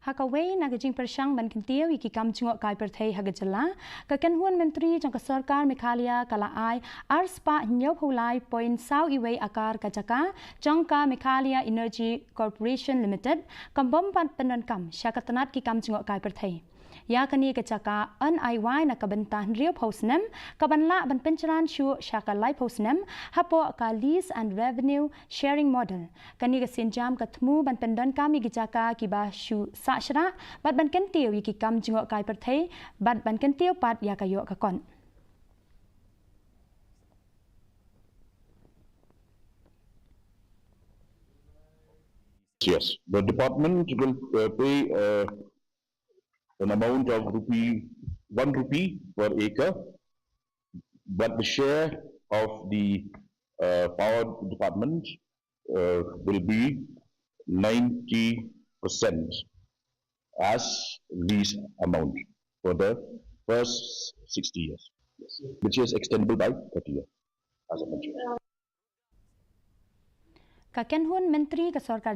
Hakaway nagajing persang ban kentiu iki kam Jngohkai Pyrth hagajala kaken huan menteri jang sarkar Meghalaya kalaai arspa nyop hulai point sau iway akar ka Jaka Jongka Meghalaya Energy Corporation Limited kambom pan penankam Jaka Tnat ki kam Jngohkai Pyrth ya kani ka Jaka NIY na kabentah riop hosnem kabanla ban pencaran shu Jaka live hosnem hapo ka lease and revenue sharing model kani ka sinjam katmu ban pendankam ki Jaka ki ba shu Sashra, but ban kentiu iki kam Jngohkai Pyrth, but ban kentiu pat ya kayo kakon. Yes, the department will pay an amount of ₹1 per acre, but the share of the power department will be 90% as lease amount for the first 60 years, which is extendable by 30 years, as I mentioned. Kaken huan menteri ka sarkar